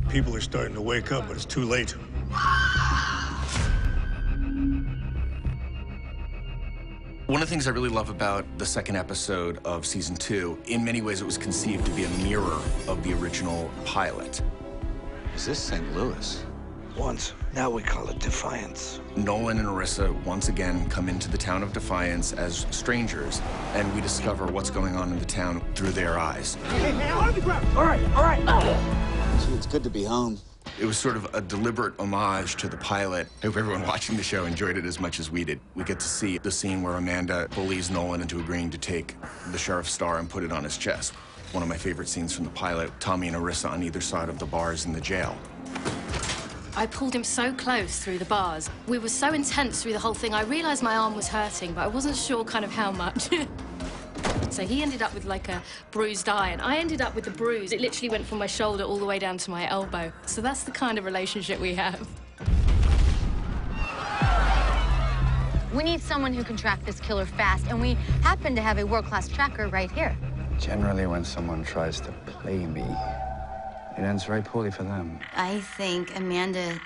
People are starting to wake up, but it's too late. One of the things I really love about the second episode of season 2, in many ways it was conceived to be a mirror of the original pilot. Is this St. Louis? Once, now we call it Defiance. Nolan and Arissa once again come into the town of Defiance as strangers, and we discover what's going on in the town through their eyes. Hey, on the ground! All right. Gee, it's good to be home. It was sort of a deliberate homage to the pilot. I hope everyone watching the show enjoyed it as much as we did. We get to see the scene where Amanda bullies Nolan into agreeing to take the sheriff's star and put it on his chest. One of my favorite scenes from the pilot, Tommy and Arissa on either side of the bars in the jail. I pulled him so close through the bars. We were so intense through the whole thing, I realized my arm was hurting, but I wasn't sure kind of how much. So he ended up with like a bruised eye, and I ended up with a bruise. It literally went from my shoulder all the way down to my elbow. So that's the kind of relationship we have. We need someone who can track this killer fast, and we happen to have a world-class tracker right here. Generally, when someone tries to play me, it ends very poorly for them. I think Amanda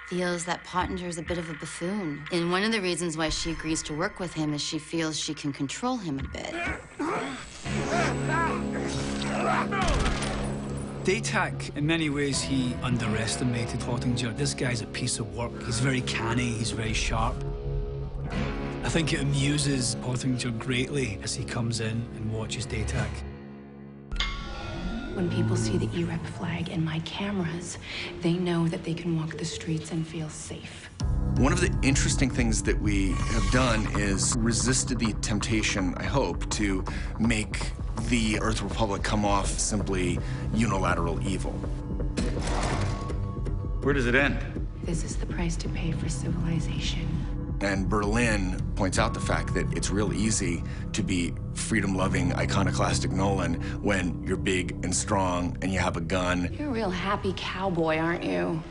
feels that Pottinger is a bit of a buffoon. And one of the reasons why she agrees to work with him is she feels she can control him a bit. Daytak, in many ways, he underestimated Pottinger. This guy's a piece of work. He's very canny, he's very sharp. I think it amuses Pottinger greatly as he comes in and watches Daytak. When people see the EREP flag and my cameras, they know that they can walk the streets and feel safe. One of the interesting things that we have done is resisted the temptation, I hope, to make the Earth Republic come off simply unilateral evil. Where does it end? This is the price to pay for civilization. And Berlin points out the fact that it's real easy to be freedom-loving, iconoclastic Nolan when you're big and strong and you have a gun. You're a real happy cowboy, aren't you?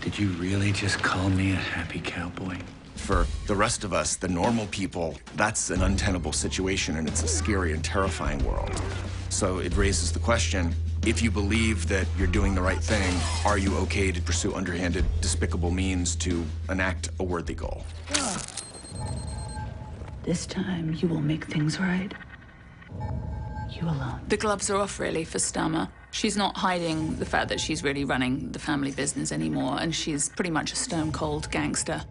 Did you really just call me a happy cowboy? For the rest of us, the normal people, that's an untenable situation, and it's a scary and terrifying world. So it raises the question, if you believe that you're doing the right thing, are you okay to pursue underhanded, despicable means to enact a worthy goal? This time, you will make things right. You alone. The gloves are off, really, for Stammer. She's not hiding the fact that she's really running the family business anymore, and she's pretty much a stone-cold gangster.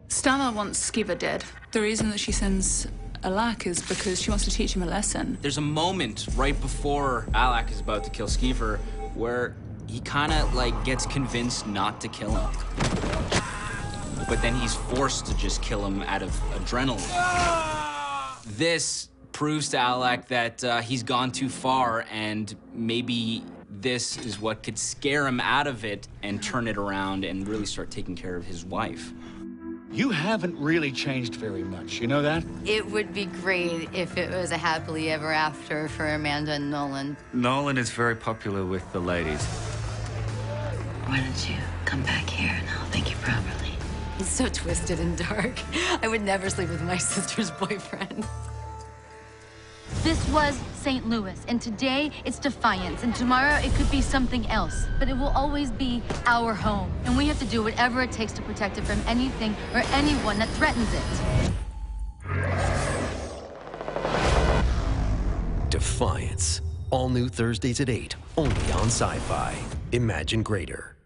Stammer wants Skiva dead. The reason that she sends Alak is because she wants to teach him a lesson. There's a moment right before Alak is about to kill Skeever where he kind of like gets convinced not to kill him. But then he's forced to just kill him out of adrenaline. This proves to Alak that he's gone too far, and maybe this is what could scare him out of it and turn it around and really start taking care of his wife. You haven't really changed very much, you know that? It would be great if it was a happily ever after for Amanda and Nolan. Nolan is very popular with the ladies. Why don't you come back here and I'll thank you properly? He's so twisted and dark. I would never sleep with my sister's boyfriend. This was St. Louis, and today it's Defiance, and tomorrow it could be something else. But it will always be our home, and we have to do whatever it takes to protect it from anything or anyone that threatens it. Defiance. All new Thursdays at 8, only on Sci-Fi. Imagine greater.